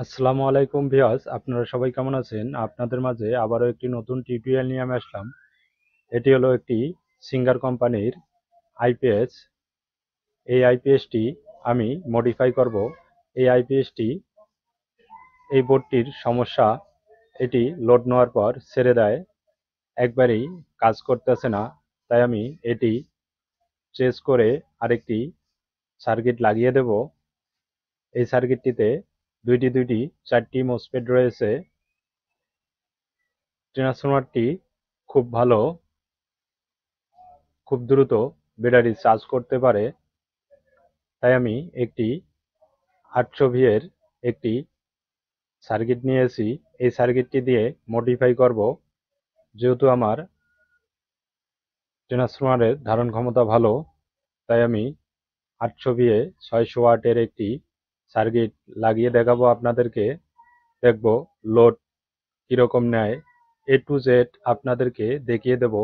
আসসালামু আলাইকুম ভিউয়ার্স, আপনারা সবাই কেমন আছেন? আপনাদের মাঝে আবারও একটি নতুন টিউটোরিয়াল নিয়ে আমি আসলাম। এটি হলো একটি সিঙ্গার কোম্পানির আইপিএস। এই আইপিএসটি আমি মডিফাই করব। এই আইপিএসটি এই বোর্ডটির সমস্যা, এটি লোড নেওয়ার পর ছেড়ে দেয়, একবারেই কাজ করতেছে না। তাই আমি এটি চেঞ্জ করে আরেকটি সার্কিট লাগিয়ে দেব। এই সার্কিটটিতে দুইটি 4টি মসফেট রয়েছে। ট্রান্সফরমারটি খুব ভালো, খুব দ্রুত ব্যাটারি চার্জ করতে পারে। তাই আমি একটি 800 এর একটি সার্কিট নিয়েছি। এই সার্কিটটি দিয়ে মডিফাই করব। যেহেতু আমার ট্রান্সফরমারের ধারণ ক্ষমতা ভালো, তাই আমি 800 ভিএ 600 ওয়াটের একটি সার্কিট লাগিয়ে দেখাবো আপনাদেরকে। দেখব লোড কিরকম নেয়। এ টু জেড আপনাদেরকে দেখিয়ে দেব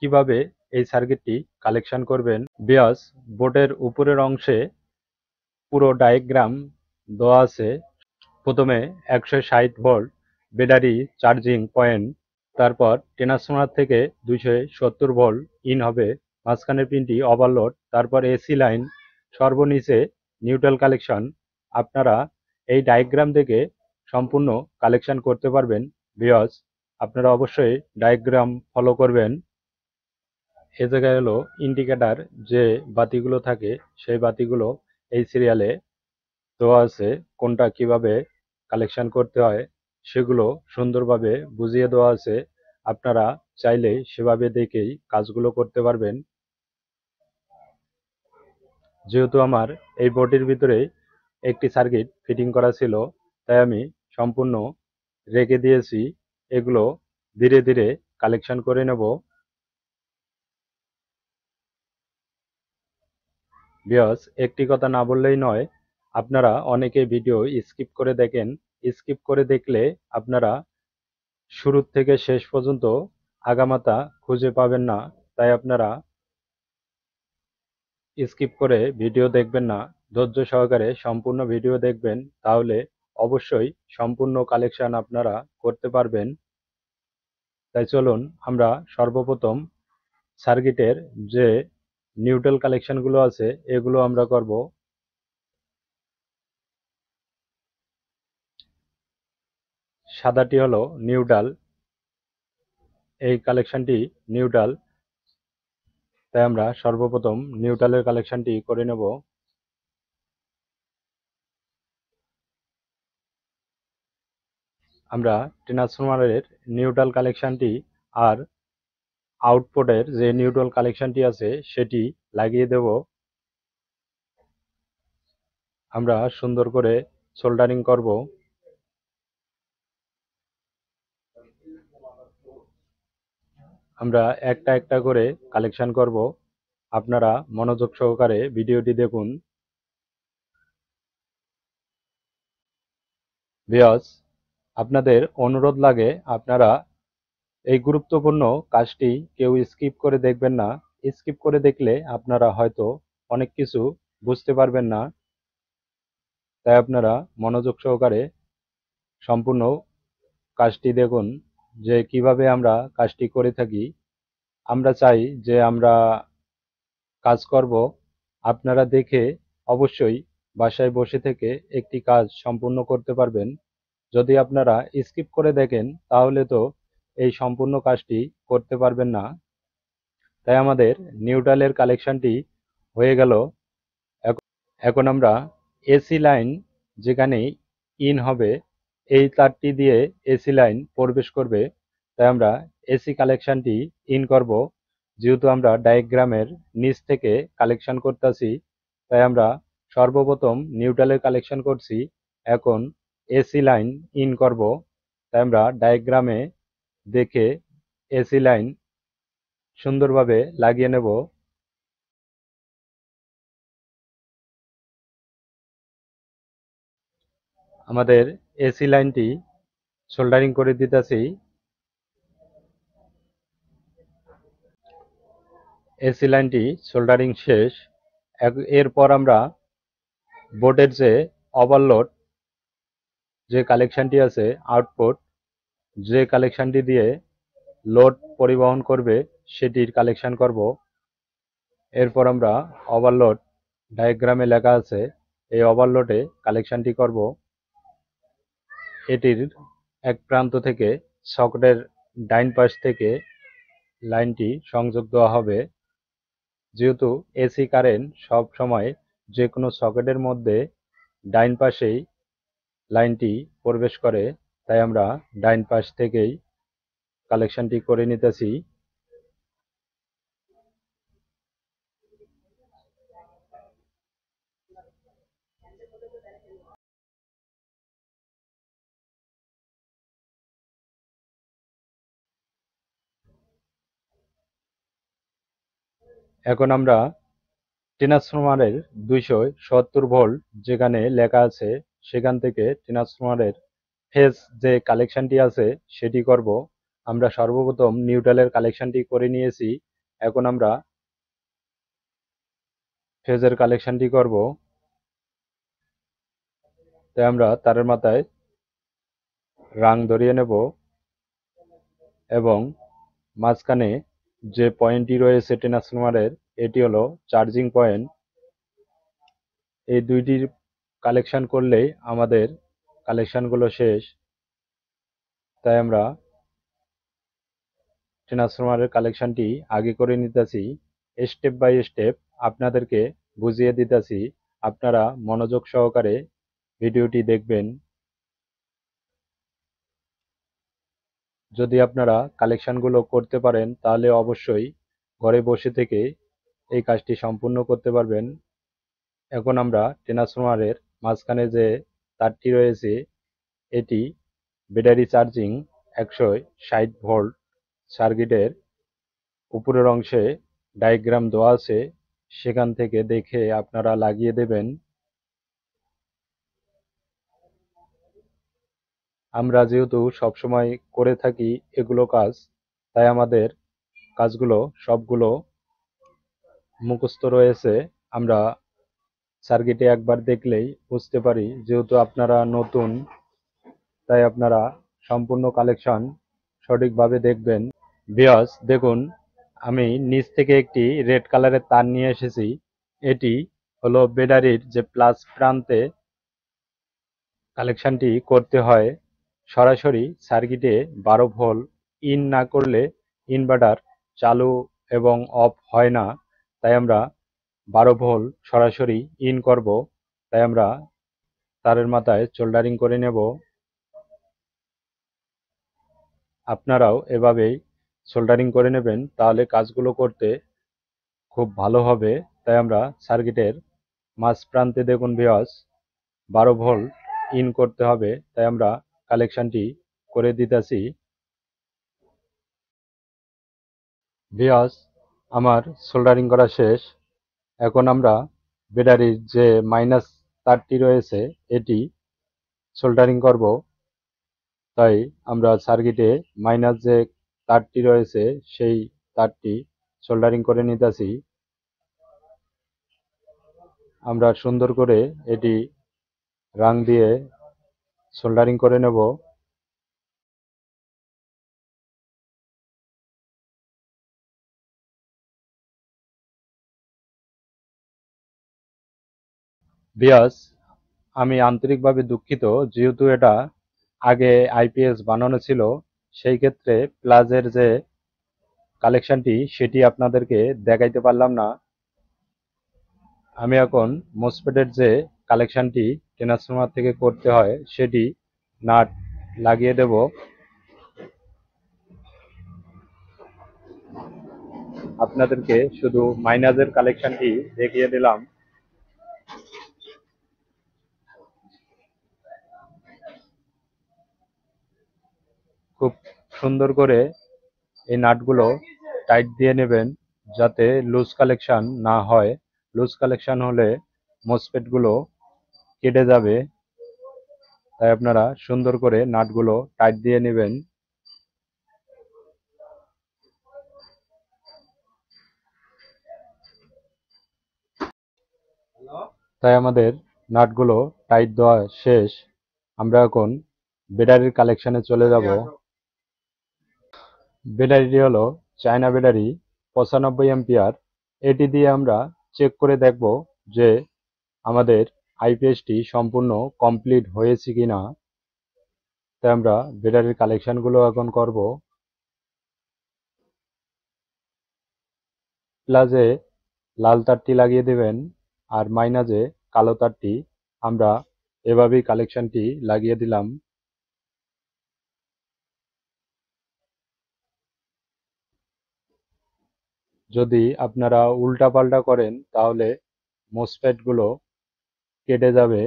কিভাবে এই সার্কিটটি কালেকশন করবেন। বিয়াস বোর্ডের উপরের অংশে পুরো ডায়াগ্রাম দেওয়া আছে। প্রথমে 160 ভোল্ট ব্যাটারি চার্জিং পয়েন্ট, তারপর ট্রান্সফরমার থেকে 270 ভোল্ট ইন হবে, মাঝখানের পিনটি ওভারলোড, তারপর এসি লাইন, সর্বনিচে নিউট্রাল কালেকশন। আপনারা এই ডায়াগ্রাম থেকে সম্পূর্ণ কালেকশন করতে পারবেন। ভিউয়ার্স, আপনারা অবশ্যই ডায়াগ্রাম ফলো করবেন। এ জায়গায় হলো ইন্ডিকেটর, যে বাতিগুলো থাকে সেই বাতিগুলো এই সিরিয়ালে দেওয়া আছে। কোনটা কিভাবে কালেকশন করতে হয় সেগুলো সুন্দরভাবে বুঝিয়ে দেওয়া আছে। আপনারা চাইলে সেভাবে দেখেই কাজগুলো করতে পারবেন। যেহেতু আমার এই বোর্ডের ভিতরে একটি সার্কিট ফিটিং করা ছিল, তাই আমি সম্পূর্ণ রেখে দিয়েছি। এগুলো ধীরে ধীরে কালেকশন করে নেব। ভিউয়ার্স, একটি কথা না বললেই নয়, আপনারা অনেকে ভিডিও স্কিপ করে দেখেন। স্কিপ করে দেখলে আপনারা শুরু থেকে শেষ পর্যন্ত আগামাথা খুঁজে পাবেন না। তাই আপনারা স্কিপ করে ভিডিও দেখবেন না, ধৈর্য সহকারে সম্পূর্ণ ভিডিও দেখবেন, তাহলে অবশ্যই সম্পূর্ণ কালেকশন আপনারা করতে পারবেন। তাই চলুন আমরা সর্বপ্রথম সার্কিটের যে নিউট্রাল কালেকশনগুলো আছে এগুলো আমরা করব। সাদাটি হলো নিউট্রাল, এই কালেকশনটি নিউট্রাল। তাই আমরা সর্বপ্রথম নিউট্রালের কালেকশনটি করে নেব। আমরা ট্রান্সফরমারের নিউট্রাল কালেকশনটি আর আউটপুটের যে নিউট্রাল কালেকশনটি আছে সেটি লাগিয়ে দেব। আমরা সুন্দর করে সোল্ডারিং করব। আমরা একটা একটা করে কালেকশন করব। আপনারা মনোযোগ সহকারে ভিডিওটি দেখুন। ভিউয়ার্স, আপনাদের অনুরোধ লাগে আপনারা এই গুরুত্বপূর্ণ কাজটি কেউ স্কিপ করে দেখবেন না। স্কিপ করে দেখলে আপনারা হয়তো অনেক কিছু বুঝতে পারবেন না। তাই আপনারা মনোযোগ সহকারে সম্পূর্ণ কাজটি দেখুন, যে কিভাবে আমরা কাজটি করে থাকি। আমরা চাই যে আমরা কাজ করব, আপনারা দেখে অবশ্যই বাসায় বসে থেকে একটি কাজ সম্পূর্ণ করতে পারবেন। যদি আপনারা স্কিপ করে দেখেন তাহলে তো এই সম্পূর্ণ কাজটি করতে পারবেন না। তাই আমাদের নিউট্রালের কালেকশনটি হয়ে গেল। এখন আমরা এসি লাইন যেখানে ইন হবে, এই তারটি দিয়ে এসি লাইন প্রবেশ করবে। তাই আমরা এসি কালেকশনটি ইন করব। যেহেতু আমরা ডায়াগ্রামের নিচ থেকে কালেকশন করতেছি, তাই আমরা সর্বপ্রথম নিউট্রালের কালেকশন করছি। এখন এসি লাইন ইন করব। তাই আমরা ডায়াগ্রামে দেখে এসি লাইন সুন্দরভাবে লাগিয়ে নেব। আমাদের এসি লাইনটি সোল্ডারিং করে দিতেছি। এসি লাইনটি সোল্ডারিং শেষ। এরপর আমরা বোর্ডের যে ওভারলোড, যে কালেকশনটি আছে আউটপুট, যে কালেকশনটি দিয়ে লোড পরিবহন করবে সেটির কালেকশন করব। এরপর আমরা ওভারলোড, ডায়াগ্রামে লেখা আছে এই ওভারলোডে কালেকশনটি করব। এটির এক প্রান্ত থেকে সকেটের ডাইন পাশ থেকে লাইনটি সংযোগ দেওয়া হবে। যেহেতু এসি কারেন্ট সব সময় যে কোনো সকেটের মধ্যে ডাইন পাশেই লাইনটি প্রবেশ করে, তাই আমরা ডাইন পাশ থেকেই কালেকশনটি করে নিতেছি। এখন আমরা ট্রান্সফরমারের 270 ভোল্ট যেখানে লেখা আছে সেখান থেকে ট্রান্সফরমারের ফেজ যে কালেকশনটি আছে সেটি করব। আমরা সর্বপ্রথম নিউট্রালের কালেকশনটি করে নিয়েছি, এখন আমরা ফেজের কালেকশনটি করব। তাই আমরা তারের মাথায় রাং ধরিয়ে নেব এবং মাঝখানে যে পয়েন্টটি রয়েছে ট্রান্সফরমারের, এটি হলো চার্জিং পয়েন্ট। এই দুইটির কালেকশন করলেই আমাদের কালেকশনগুলো শেষ। তাই আমরা ট্রান্সফরমারের কালেকশনটি আগে করে নিতেছি, স্টেপ বাই স্টেপ আপনাদেরকে বুঝিয়ে দিতেছি। আপনারা মনোযোগ সহকারে ভিডিওটি দেখবেন। যদি আপনারা কালেকশনগুলো করতে পারেন তাহলে অবশ্যই ঘরে বসে থেকে এই কাজটি সম্পূর্ণ করতে পারবেন। এখন আমরা ট্রান্সফরমারের মাঝখানে যে তারটি রয়েছে এটি ব্যাটারি চার্জিং 160 ভোল্ট সার্কিটের উপরের অংশে ডায়াগ্রাম দেওয়া আছে, সেখান থেকে দেখে আপনারা লাগিয়ে দেবেন। আমরা যেহেতু সবসময় করে থাকি এগুলো কাজ, তাই আমাদের কাজগুলো সবগুলো মুখস্থ রয়েছে। আমরা সার্কিটে একবার দেখলেই বুঝতে পারি। যেহেতু আপনারা নতুন, তাই আপনারা সম্পূর্ণ কালেকশন সঠিকভাবে দেখবেন। ভিউয়ার্স দেখুন, আমি নিচ থেকে একটি রেড কালারের তার নিয়ে এসেছি। এটি হলো ব্যাটারির যে প্লাস প্রান্তে কালেকশনটি করতে হয়। সরাসরি সার্কিটে 12 ভোল্ট ইন না করলে ইনভার্টার চালু এবং অফ হয় না। তাই আমরা 12 ভোল্ট সরাসরি ইন করব। তাই আমরা তারের মাথায় সোল্ডারিং করে নেব। আপনারাও এভাবেই সোল্ডারিং করে নেবেন, তাহলে কাজগুলো করতে খুব ভালো হবে। তাই আমরা সার্কিটের মাঝ প্রান্তে দেখুন ভিউয়ার্স 12 ভোল্ট ইন করতে হবে, তাই আমরা কালেকশনটি করে দিতেছি। ভিউয়ার্স আমার সোল্ডারিং করা শেষ। এখন আমরা ব্যাটারির যে মাইনাস তারটি রয়েছে এটি সোল্ডারিং করব। তাই আমরা সার্কিটে মাইনাস যে তারটি রয়েছে সেই তারটি সোল্ডারিং করে নিতেছি। আমরা সুন্দর করে এটি রাং দিয়ে সোল্ডারিং করে নেব। ভিউয়ার্স আমি আন্তরিকভাবে দুঃখিত, যেহেতু এটা আগে আইপিএস বানানো ছিল, সেই ক্ষেত্রে প্লাজের যে কালেকশনটি সেটি আপনাদেরকে দেখাইতে পারলাম না। আমি এখন মোসফেটের যে কালেকশনটি ট্রান্সফরমার থেকে করতে হয় সেটি নাট লাগিয়ে দেব। আপনাদেরকে শুধু মাইনাসের কালেকশনটি দেখিয়ে দিলাম। খুব সুন্দর করে এই নাটগুলো টাইট দিয়ে নেবেন যাতে লুজ কালেকশন না হয়। লুজ কালেকশন হলে মোসফেটগুলো কেটে যাবে। তাই আপনারা সুন্দর করে নাটগুলো টাইট দিয়ে নেবেন। তাই আমাদের নাটগুলো টাইট দেওয়া শেষ। আমরা এখন ব্যাটারির কালেকশনে চলে যাব। ব্যাটারিটি হলো চায়না ব্যাটারি 95 এম্পিয়ার। এটি দিয়ে আমরা চেক করে দেখব যে আমাদের আইপিএসটি সম্পূর্ণ কমপ্লিট হয়েছে কিনা। তাই আমরা ব্যাটারির কালেকশনগুলো এখন করব। প্লাসে লাল তারটি লাগিয়ে দেবেন আর মাইনাসে কালো তারটি আমরা এভাবেই কালেকশনটি লাগিয়ে দিলাম। যদি আপনারা উল্টাপাল্টা করেন তাহলে মোসফেট গুলো কেটে যাবে।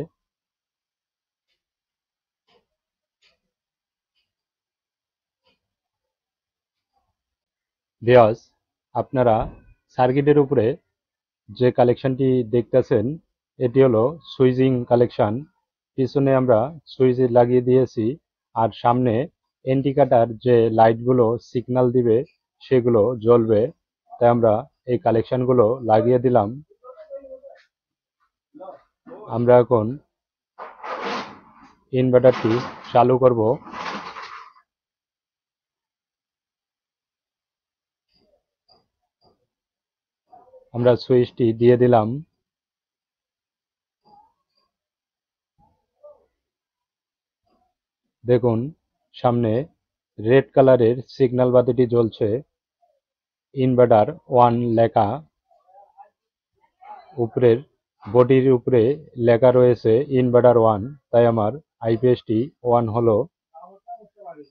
ভিউয়ার্স, আপনারা সার্কিটের উপরে যে কালেকশনটি দেখতেছেন এটি হলো সুইচিং কালেকশন। পিছনে আমরা সুইচ লাগিয়ে দিয়েছি আর সামনে ইন্ডিকেটর যে লাইটগুলো সিগন্যাল দিবে সেগুলো জ্বলবে। তাই আমরা এই কালেকশনগুলো লাগিয়ে দিলাম। আমরা এখন ইনভার্টারটি চালু করব। আমরা সুইচটি দিয়ে দিলাম। দেখুন সামনে রেড কালারের সিগন্যাল বাতিটি জ্বলছে, ইনভার্টার 1 লেখা। উপরের বডির উপরে লেখা রয়েছে ইনভার্টার 1, তাই আমার আইপিএসটি 1 হলো।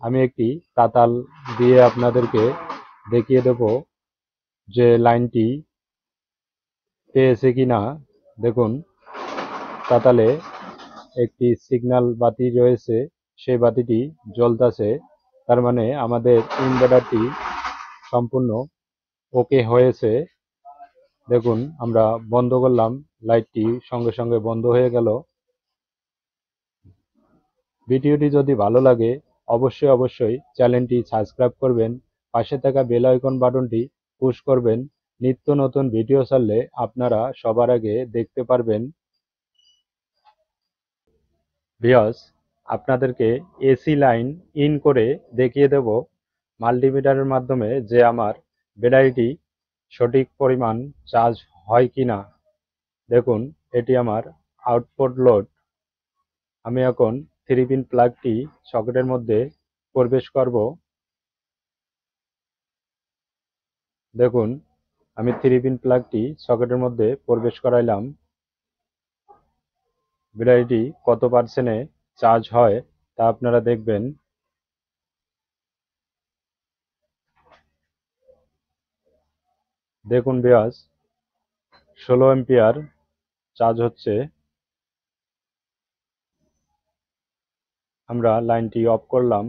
আমি একটি তাতাল দিয়ে আপনাদেরকে দেখিয়ে দেব যে লাইনটি পেয়েছে কিনা। দেখুন তাতালে একটি সিগন্যাল বাতি রয়েছে, সেই বাতিটি জ্বলতেছে। তার মানে আমাদের ইনভার্টারটি সম্পূর্ণ ওকে হয়েছে। দেখুন আমরা বন্ধ করলাম, লাইটটি সঙ্গে সঙ্গে বন্ধ হয়ে গেল। ভিডিওটি যদি ভালো লাগে অবশ্যই চ্যানেলটি সাবস্ক্রাইব করবেন, পাশে থাকা বেল আইকন বাটনটি পুশ করবেন। নিত্য নতুন ভিডিও ছাড়লে আপনারা সবার আগে দেখতে পারবেন। ভিউয়ার্স, আপনাদেরকে এসি লাইন ইন করে দেখিয়ে দেব মাল্টিমিটারের মাধ্যমে যে আমার ব্যাটারিটি সঠিক পরিমাণ চার্জ হয় কিনা। দেখুন এটি আমার আউটপুট লোড। আমি এখন 3 পিন প্লাগটি সকেটের মধ্যে প্রবেশ করব। দেখুন আমি 3 পিন প্লাগটি সকেটের মধ্যে প্রবেশ করাইলাম। ব্যাটারিটি কত পার্সেন্টে চার্জ হয় তা আপনারা দেখবেন। দেখুন ভিউয়ার্স, 16 এম্পিয়ার চার্জ হচ্ছে। আমরা লাইনটি অফ করলাম।